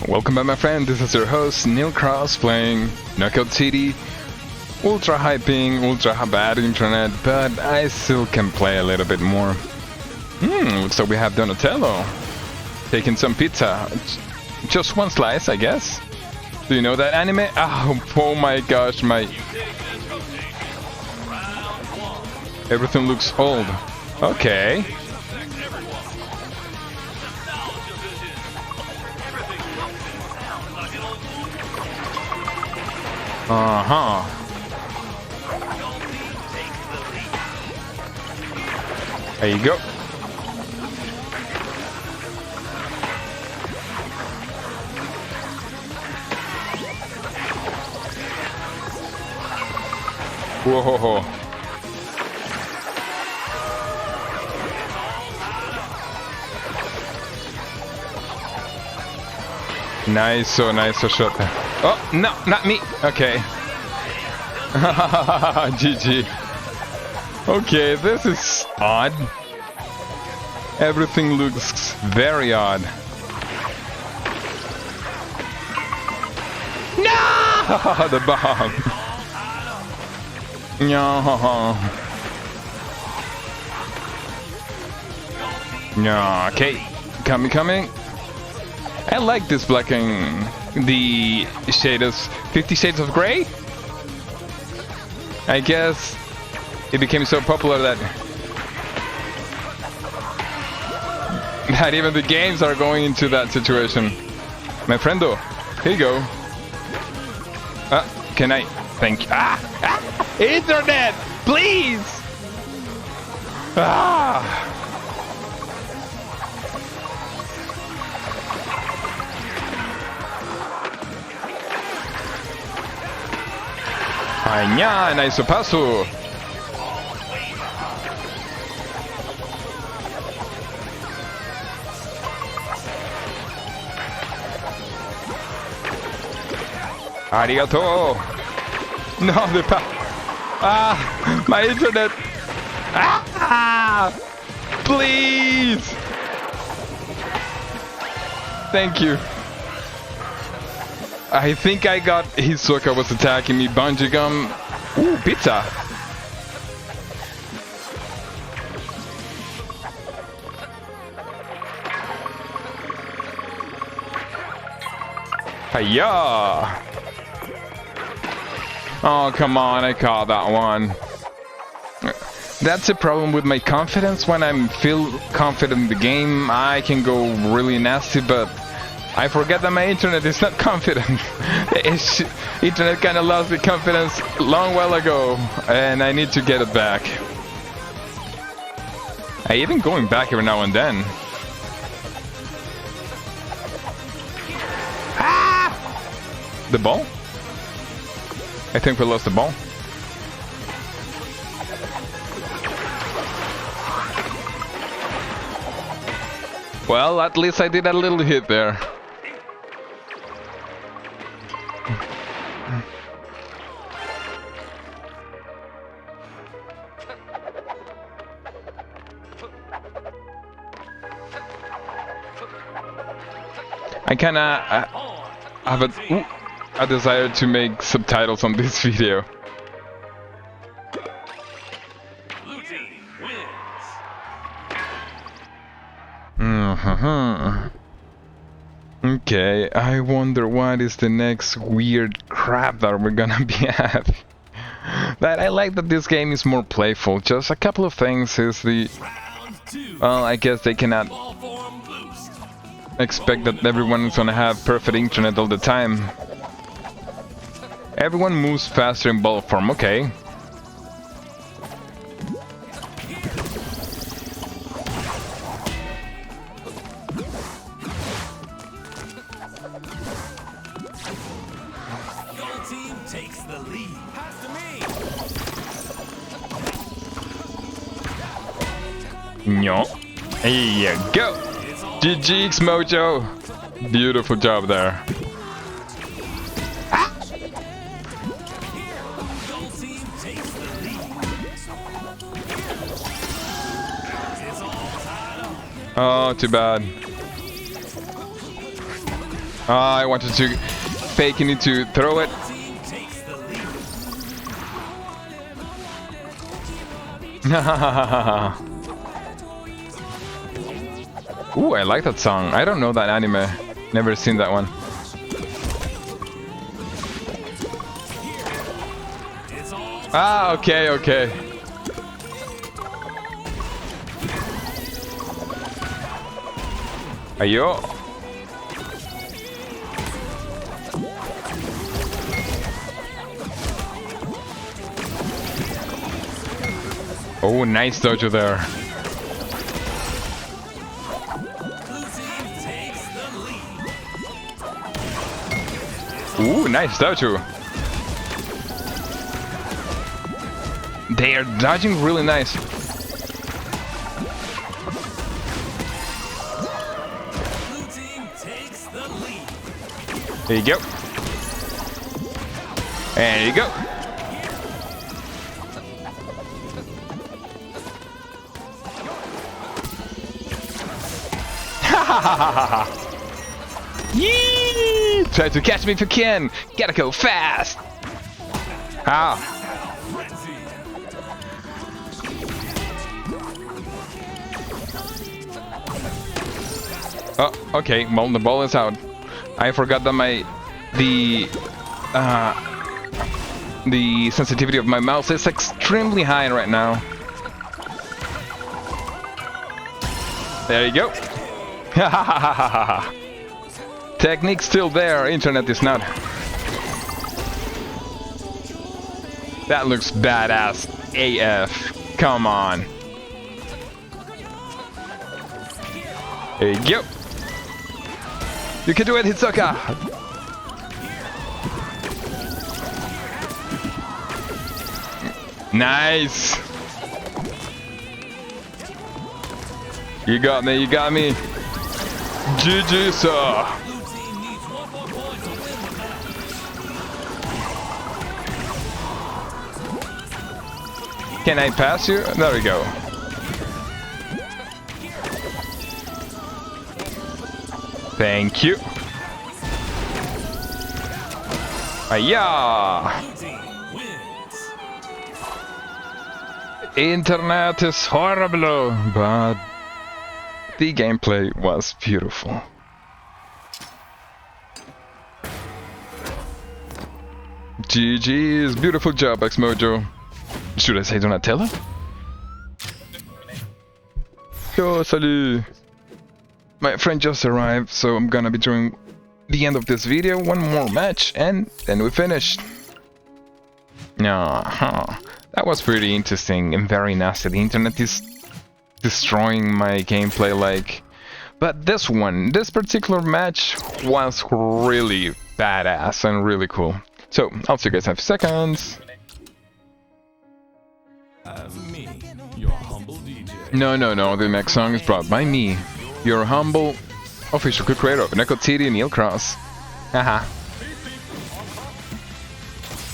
Welcome back, my friend. This is your host Neil Cross playing Knockout City. Ultra high ping, ultra bad internet, but I still can play a little bit more. So we have Donatello taking some pizza. Just one slice, I guess. Do you know that anime? Oh my gosh, everything looks old. Okay. There you go. Whoa. Nice shot. Oh, no, not me. Okay. GG. Okay, this is odd. Everything looks very odd. No! The bomb. No. Okay. Coming. I like this blacking. The shades, 50 Shades of Grey? I guess it became so popular that even the games are going into that situation. My friendo, here you go. Can I? Thank you. Internet, please! Nice paso. Arigato. No, my internet. Please. Thank you. I think I got Hisoka was attacking me. Bungee gum. Ooh, pizza. Hiya. Oh, come on, I caught that one. That's the problem with my confidence. When I feel confident in the game, I can go really nasty, but I forget that my internet is not confident. Internet kind of lost the confidence long while ago, and I need to get it back. I even going back every now and then. The ball? I think we lost the ball. Well, at least I did a little hit there. I kinda have a desire to make subtitles on this video. Okay, I wonder what is the next weird crap that we're gonna be at. But I like that this game is more playful. Just a couple of things is the... Well, I guess they cannot expect that everyone is gonna have perfect internet all the time. Everyone moves faster in ball form, okay. Your team takes the lead. Pass to me. No. Here you go. GG's Mojo. Beautiful job there. All Oh, too bad. I wanted to fake it to throw it. Team takes the lead. Ooh, I like that song. I don't know that anime. Never seen that one. It's all Ah, okay, okay. Ayo. Oh, nice dojo there. blue team takes the lead. Ooh, nice dojo. They are dodging really nice. Blue team takes the lead. There you go. There you go. Yee! Try to catch me if you can. Gotta go fast. Ah. Frenzy. Oh, okay. Well, the ball is out. I forgot that the sensitivity of my mouse is extremely high right now. There you go. Technique still there, internet is not. That looks badass AF. Come on. There you go. You can do it, Hitsuka. Nice. You got me, you got me. GG, sir. Blue team needs one more point to win the match. Can I pass you? There we go. Thank you. Hiya! Blue team wins. Internet is horrible, but the gameplay was beautiful. GG's, beautiful job, Xmojo. Should I say Donatello? Yo, salut! My friend just arrived, so I'm gonna be doing the end of this video, one more match, and then we finished. That was pretty interesting and very nasty. The internet is destroying my gameplay, like. But this particular match was really badass and really cool. So, I'll see you guys in 5 seconds. As me, your humble DJ. No, the next song is brought by me, your humble official creator of Knockout COWABUNGA, Neil Cross. Haha.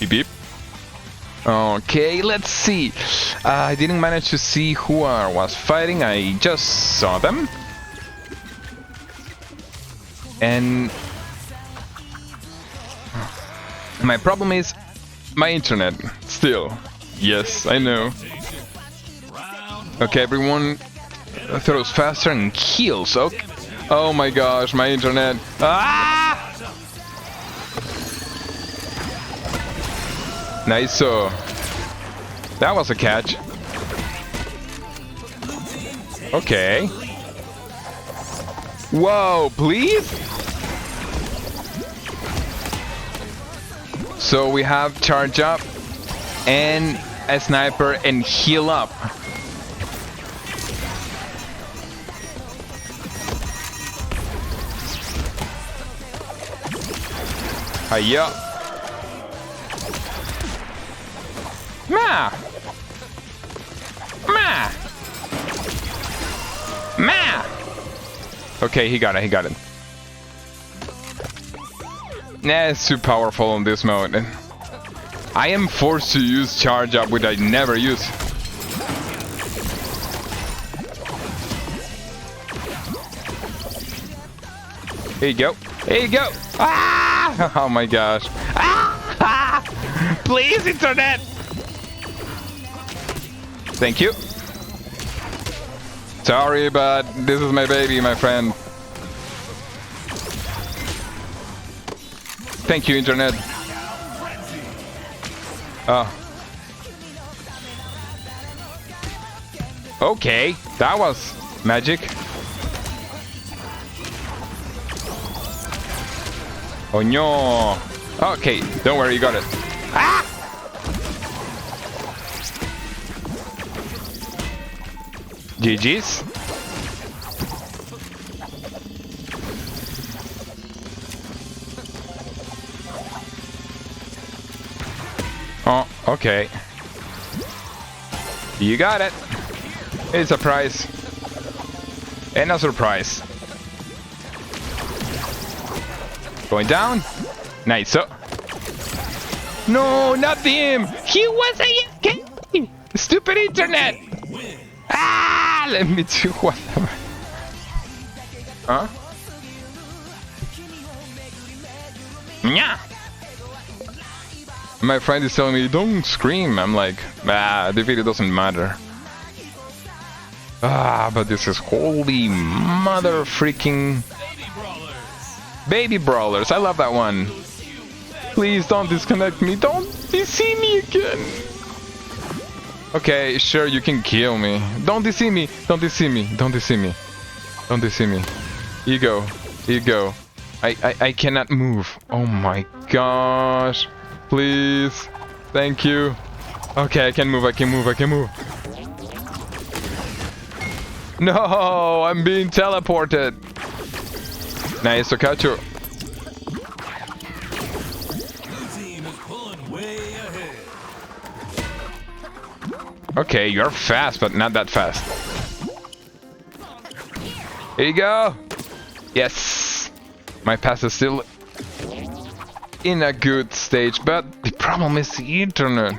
Beep beep. Okay, let's see. I didn't manage to see who I was fighting, I just saw them. And my problem is my internet, still. Yes, I know. Okay, everyone throws faster and kills. Okay. Oh my gosh, my internet. Ah! Nice. So that was a catch. Okay. Whoa, please? So we have charge up and a sniper and heal up. Hiya. Ma! Ma! Ma! Okay, he got it, Nah, it's too powerful on this mode. I am forced to use charge up, which I never use. Here you go. Here you go. Ah! Oh my gosh. Ah! Please, internet. Thank you. Sorry, but this is my baby, my friend. Thank you, internet. Oh. Okay, that was magic. Oh no. Okay, don't worry, you got it. Ah! GG's. Oh, okay. You got it. It's a prize. And a surprise. Going down. Nice. So. No, not him. He was AFK. Stupid internet. Ah, let me do whatever. Huh? Yeah. My friend is telling me, don't scream. I'm like, ah, the video doesn't matter. Ah, but this is holy mother freaking... Baby Brawlers. I love that one. Please don't disconnect me. Don't see me again. Okay, sure, you can kill me. Don't DC me. Don't DC me. Don't DC me. Don't DC me. You go. You go. I cannot move. Oh my gosh. Please. Thank you. Okay, I can move. I can move. I can move. No, I'm being teleported. Nice to catch you. Okay, you're fast, but not that fast. Here you go. Yes. My pass is still in a good stage, but the problem is the internet.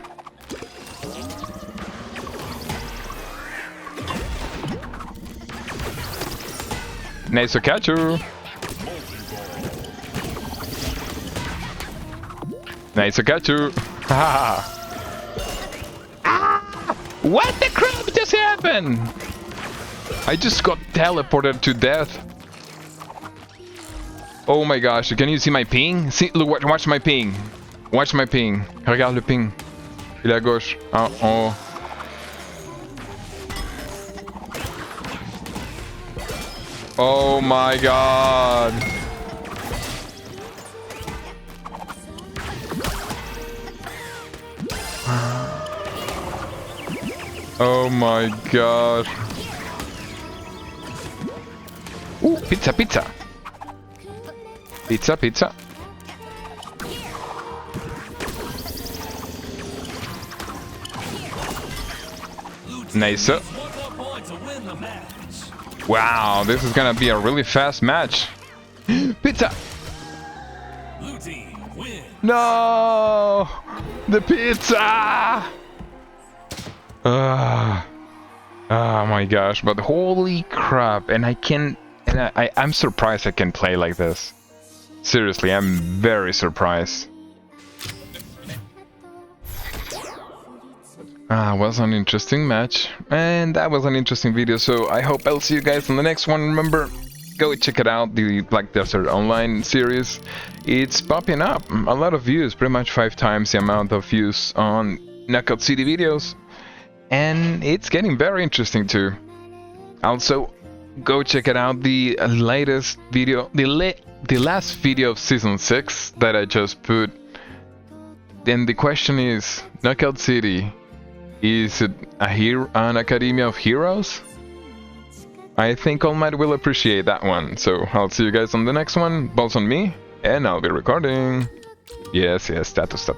Nice to catch you. Nice to catch you. Haha. What the crap just happened? I just got teleported to death. Oh my gosh, can you see my ping? See, look, watch my ping. Watch my ping. Regarde le ping. Il est à gauche. En haut. Oh my god. Oh my god. Ooh, pizza, pizza. Pizza, pizza. Nice. Wow, this is gonna be a really fast match. Pizza. No, the pizza. Oh my gosh, but holy crap, and I'm surprised I can play like this. Seriously, I'm very surprised. Was an interesting match, and that was an interesting video, so I hope I'll see you guys in the next one. Remember, go check it out, the Black Desert Online series. It's popping up, a lot of views, pretty much 5 times the amount of views on Knockout CD videos. And it's getting very interesting too. Also, go check it out, the latest video, the last video of Season 6 that I just put. Then the question is, Knockout City, is it an Academia of Heroes? I think All Might will appreciate that one. So I'll see you guys on the next one. Balls on me, and I'll be recording. Yes, status.